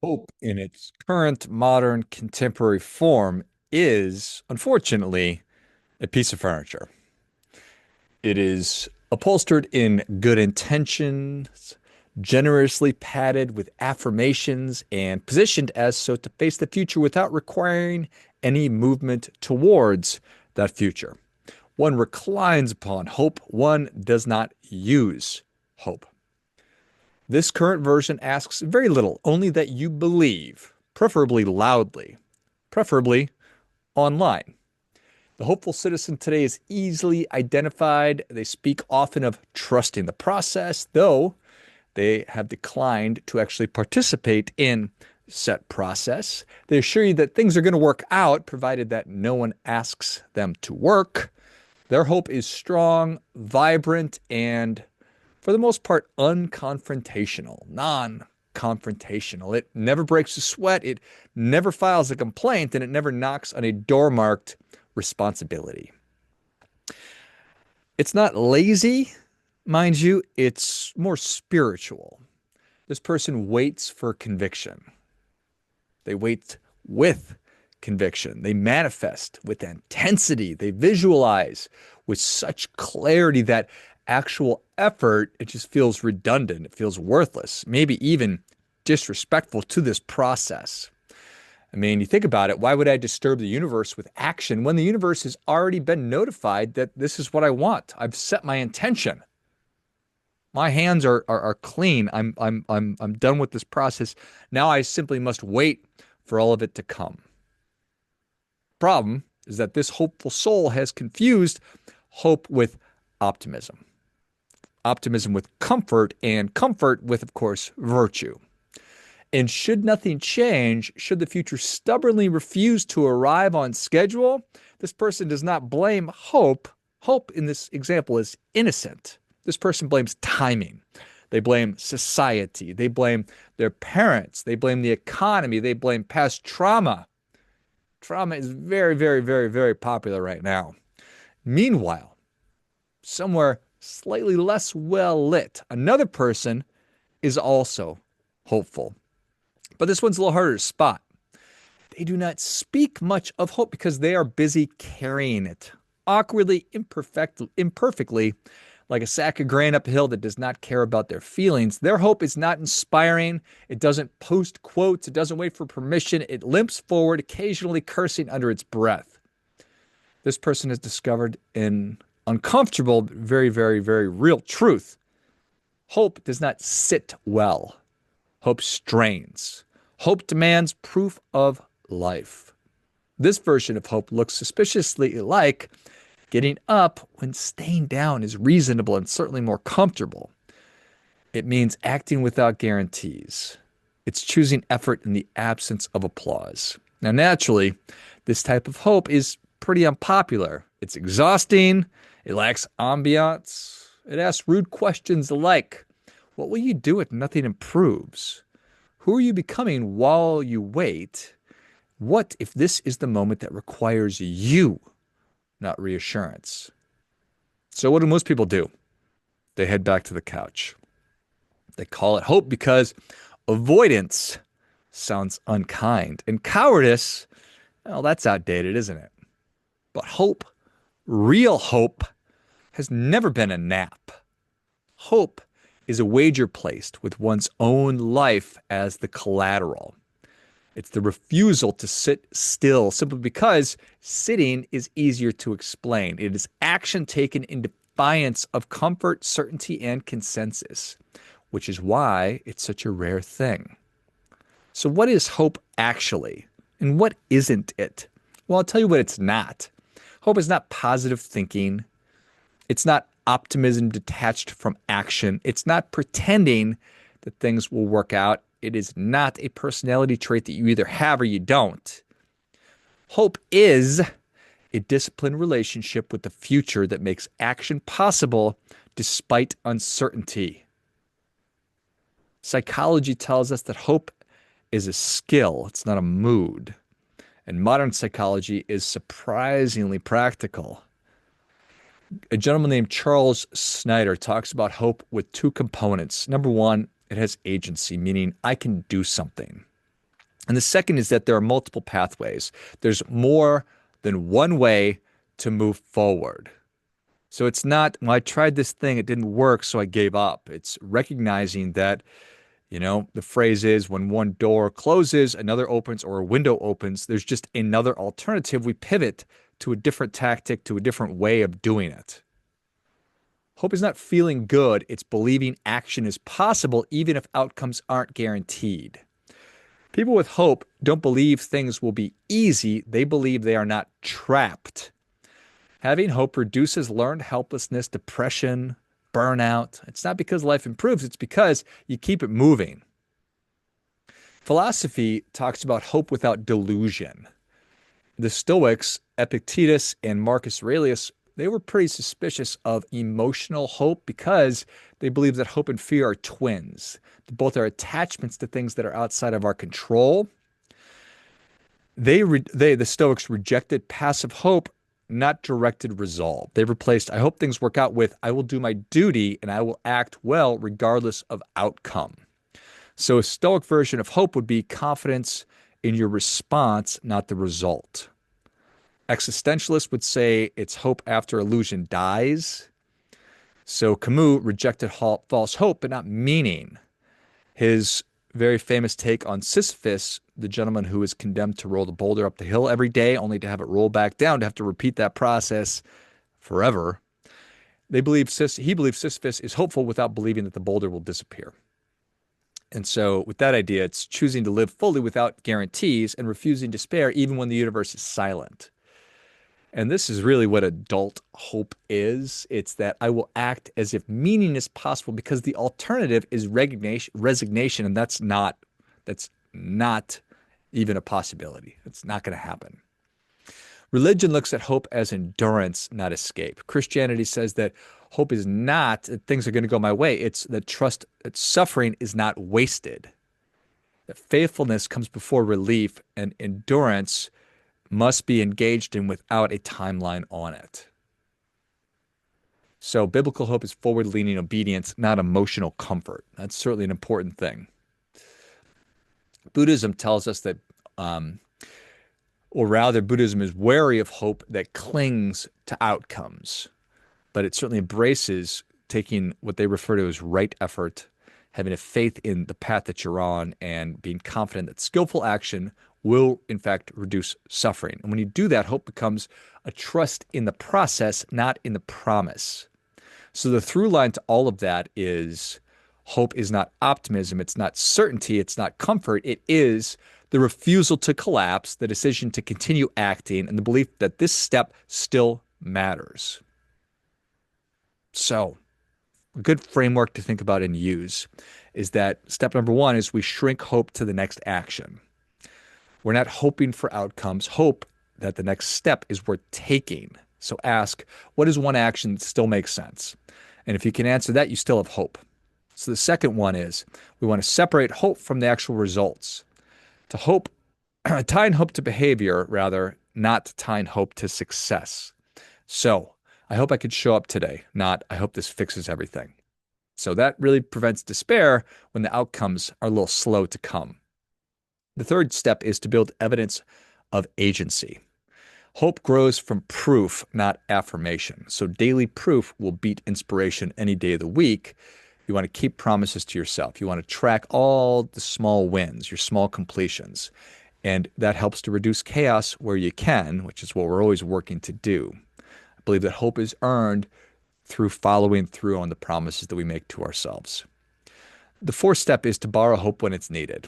Hope in its current modern contemporary form is, unfortunately, a piece of furniture. It is upholstered in good intentions, generously padded with affirmations, and positioned as so to face the future without requiring any movement towards that future. One reclines upon hope, one does not use hope. This current version asks very little, only that you believe, preferably loudly, preferably online. The hopeful citizen today is easily identified. They speak often of trusting the process, though they have declined to actually participate in set process. They assure you that things are going to work out, provided that no one asks them to work. Their hope is strong, vibrant, and for the most part, unconfrontational, non-confrontational. It never breaks a sweat. It never files a complaint, and it never knocks on a door marked responsibility. It's not lazy, mind you, it's more spiritual. This person waits for conviction. They wait with conviction. They manifest with intensity. They visualize with such clarity that actual effort, it just feels redundant. It feels worthless, maybe even disrespectful to this process. I mean, you think about it, why would I disturb the universe with action when the universe has already been notified that this is what I want? I've set my intention. My hands are clean. I'm done with this process. Now I simply must wait for all of it to come. Problem is that this hopeful soul has confused hope with optimism. Optimism with comfort, and comfort with, of course, virtue. And should nothing change, should the future stubbornly refuse to arrive on schedule, this person does not blame hope. Hope in this example is innocent. This person blames timing. They blame society. They blame their parents. They blame the economy. They blame past trauma. Trauma is very, very, very, very popular right now. Meanwhile, somewhere slightly less well lit, another person is also hopeful. But this one's a little harder to spot. They do not speak much of hope because they are busy carrying it, awkwardly, imperfectly, like a sack of grain uphill that does not care about their feelings. Their hope is not inspiring. It doesn't post quotes. It doesn't wait for permission. It limps forward, occasionally cursing under its breath. This person has discovered an uncomfortable, very, very, very real truth. Hope does not sit well. Hope strains. Hope demands proof of life. This version of hope looks suspiciously like getting up when staying down is reasonable and certainly more comfortable. It means acting without guarantees. It's choosing effort in the absence of applause. Now, naturally, this type of hope is pretty unpopular. It's exhausting. It lacks ambiance. It asks rude questions like, what will you do if nothing improves? Who are you becoming while you wait? What if this is the moment that requires you, not reassurance? So what do most people do? They head back to the couch. They call it hope because avoidance sounds unkind. And cowardice, well, that's outdated, isn't it? But hope, real hope, has never been a nap. Hope is a wager placed with one's own life as the collateral. It's the refusal to sit still simply because sitting is easier to explain. It is action taken in defiance of comfort, certainty, and consensus, which is why it's such a rare thing. So, what is hope actually? And what isn't it? Well, I'll tell you what it's not. Hope is not positive thinking. It's not optimism detached from action. It's not pretending that things will work out. It is not a personality trait that you either have or you don't. Hope is a disciplined relationship with the future that makes action possible despite uncertainty. Psychology tells us that hope is a skill, it's not a mood. And modern psychology is surprisingly practical. A gentleman named Charles Snyder talks about hope with two components. Number one, it has agency, meaning I can do something. And the second is that there are multiple pathways. There's more than one way to move forward. So it's not, well, I tried this thing, it didn't work, so I gave up. It's recognizing that, the phrase is when one door closes, another opens, or a window opens, there's just another alternative. We pivot to a different tactic, to a different way of doing it. Hope is not feeling good, it's believing action is possible, even if outcomes aren't guaranteed. People with hope don't believe things will be easy, they believe they are not trapped. Having hope reduces learned helplessness, depression, burnout. It's not because life improves, it's because you keep it moving. Philosophy talks about hope without delusion. The Stoics, Epictetus and Marcus Aurelius, they were pretty suspicious of emotional hope because they believe that hope and fear are twins. Both are attachments to things that are outside of our control. The Stoics rejected passive hope, not directed resolve. They replaced I hope things work out with I will do my duty and I will act well regardless of outcome. So a Stoic version of hope would be confidence in your response, not the result. Existentialists would say it's hope after illusion dies. So Camus rejected false hope, but not meaning. His very famous take on Sisyphus, the gentleman who is condemned to roll the boulder up the hill every day, only to have it roll back down, to have to repeat that process forever. He believes Sisyphus is hopeful without believing that the boulder will disappear. And so with that idea, it's choosing to live fully without guarantees and refusing despair even when the universe is silent. And this is really what adult hope is. It's that I will act as if meaning is possible because the alternative is resignation, and that's not even a possibility. It's not going to happen. Religion looks at hope as endurance, not escape. Christianity says that hope is not that things are going to go my way. It's that trust that suffering is not wasted. That faithfulness comes before relief, and endurance must be engaged in without a timeline on it. So biblical hope is forward-leaning obedience, not emotional comfort. That's certainly an important thing. Buddhism tells us that, or rather, Buddhism is wary of hope that clings to outcomes, but it certainly embraces taking what they refer to as right effort, having a faith in the path that you're on, and being confident that skillful action will, in fact, reduce suffering. And when you do that, hope becomes a trust in the process, not in the promise. So the through line to all of that is hope is not optimism, it's not certainty, it's not comfort. It is the refusal to collapse, the decision to continue acting, and the belief that this step still matters. So a good framework to think about and use is that step number one is we shrink hope to the next action. We're not hoping for outcomes. Hope that the next step is worth taking. So ask, what is one action that still makes sense? And if you can answer that, you still have hope. So the second one is we want to separate hope from the actual results. To hope, tying hope to behavior, rather, not tying hope to success. So I hope I could show up today, not I hope this fixes everything. So that really prevents despair when the outcomes are a little slow to come. The third step is to build evidence of agency. Hope grows from proof, not affirmation. So daily proof will beat inspiration any day of the week. You want to keep promises to yourself. You want to track all the small wins, your small completions. And that helps to reduce chaos where you can, which is what we're always working to do. I believe that hope is earned through following through on the promises that we make to ourselves. The fourth step is to borrow hope when it's needed.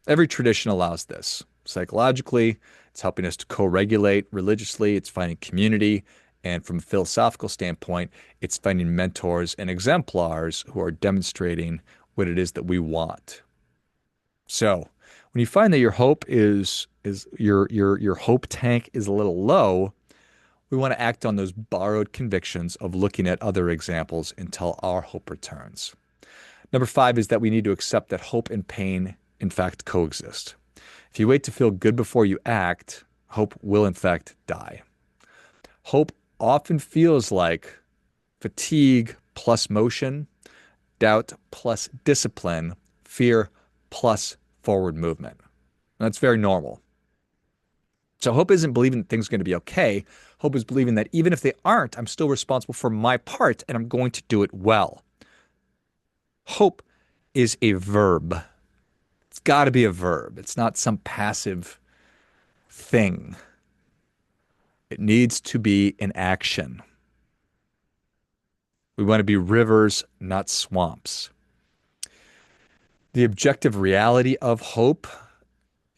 Every tradition allows this. Psychologically, it's helping us to co-regulate. Religiously, it's finding community. And from a philosophical standpoint, it's finding mentors and exemplars who are demonstrating what it is that we want. So when you find that your hope is your hope tank is a little low, we want to act on those borrowed convictions of looking at other examples until our hope returns. Number 5 is that we need to accept that hope and pain in fact coexist. If you wait to feel good before you act, hope will in fact die. Hope often feels like fatigue plus motion, doubt plus discipline, fear plus forward movement. And that's very normal. So hope isn't believing that things are going to be okay. Hope is believing that even if they aren't, I'm still responsible for my part and I'm going to do it well. Hope is a verb. It's got to be a verb. It's not some passive thing. It needs to be an action. We want to be rivers, not swamps. The objective reality of hope,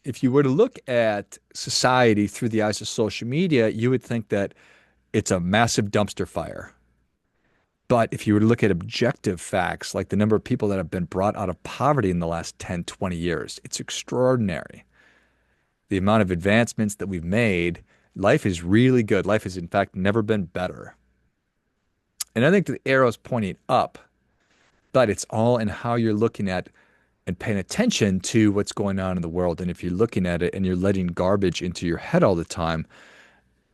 if you were to look at society through the eyes of social media, you would think that it's a massive dumpster fire. But if you were to look at objective facts, like the number of people that have been brought out of poverty in the last 10, 20 years, it's extraordinary. The amount of advancements that we've made, life is really good. Life has, in fact, never been better. And I think the arrow's pointing up, but it's all in how you're looking at and paying attention to what's going on in the world. And if you're looking at it and you're letting garbage into your head all the time,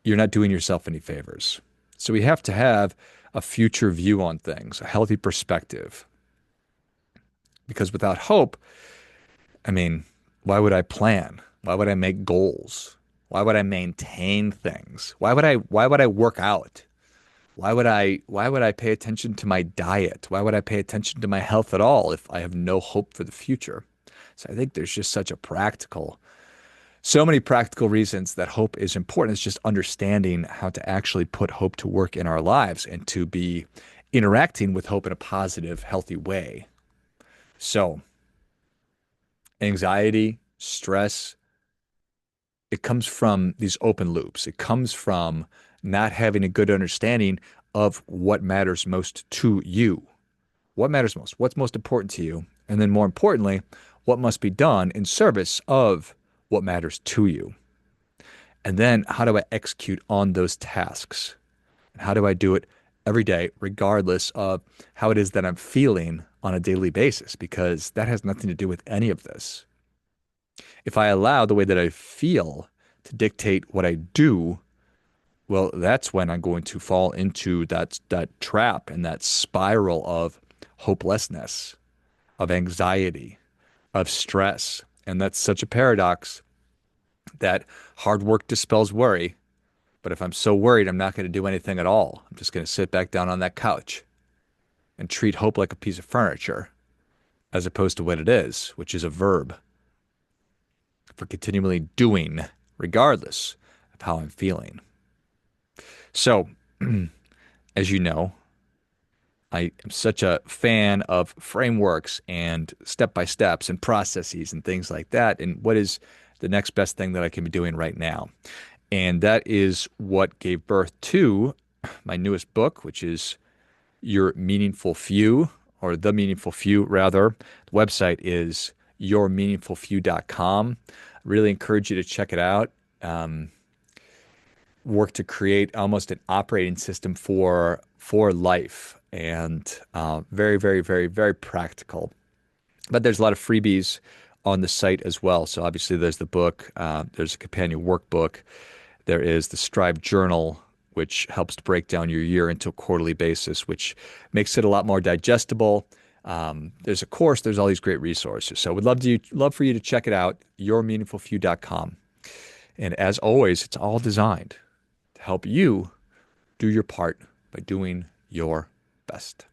you're not doing yourself any favors. So we have to have a future view on things, a healthy perspective. Because without hope, I mean, why would I plan? Why would I make goals? Why would I maintain things? Why would I work out? Why would I pay attention to my diet? Why would I pay attention to my health at all if I have no hope for the future? So I think there's just so many practical reasons that hope is important. It's just understanding how to actually put hope to work in our lives and to be interacting with hope in a positive, healthy way. So anxiety, stress, it comes from these open loops. It comes from not having a good understanding of what matters most to you. What matters most? What's most important to you? And then more importantly, what must be done in service of what matters to you? And then how do I execute on those tasks? And how do I do it every day, regardless of how it is that I'm feeling on a daily basis? Because that has nothing to do with any of this. If I allow the way that I feel to dictate what I do, well, that's when I'm going to fall into that trap and that spiral of hopelessness, of anxiety, of stress. And that's such a paradox that hard work dispels worry. But if I'm so worried, I'm not going to do anything at all. I'm just going to sit back down on that couch and treat hope like a piece of furniture, as opposed to what it is, which is a verb for continually doing, regardless of how I'm feeling. So, as you know, I am such a fan of frameworks and step-by-steps and processes and things like that. And what is the next best thing that I can be doing right now? And that is what gave birth to my newest book, which is Your Meaningful Few, or The Meaningful Few, rather. The website is yourmeaningfulfew.com. I really encourage you to check it out. Work to create almost an operating system for life, and very, very, very, very practical. But there's a lot of freebies on the site as well. So obviously there's the book, there's a companion workbook, there is the Strive Journal, which helps to break down your year into a quarterly basis, which makes it a lot more digestible. There's a course, there's all these great resources. So would love for you to check it out, yourmeaningfulfew.com. And as always, it's all designed to help you do your part by doing your best.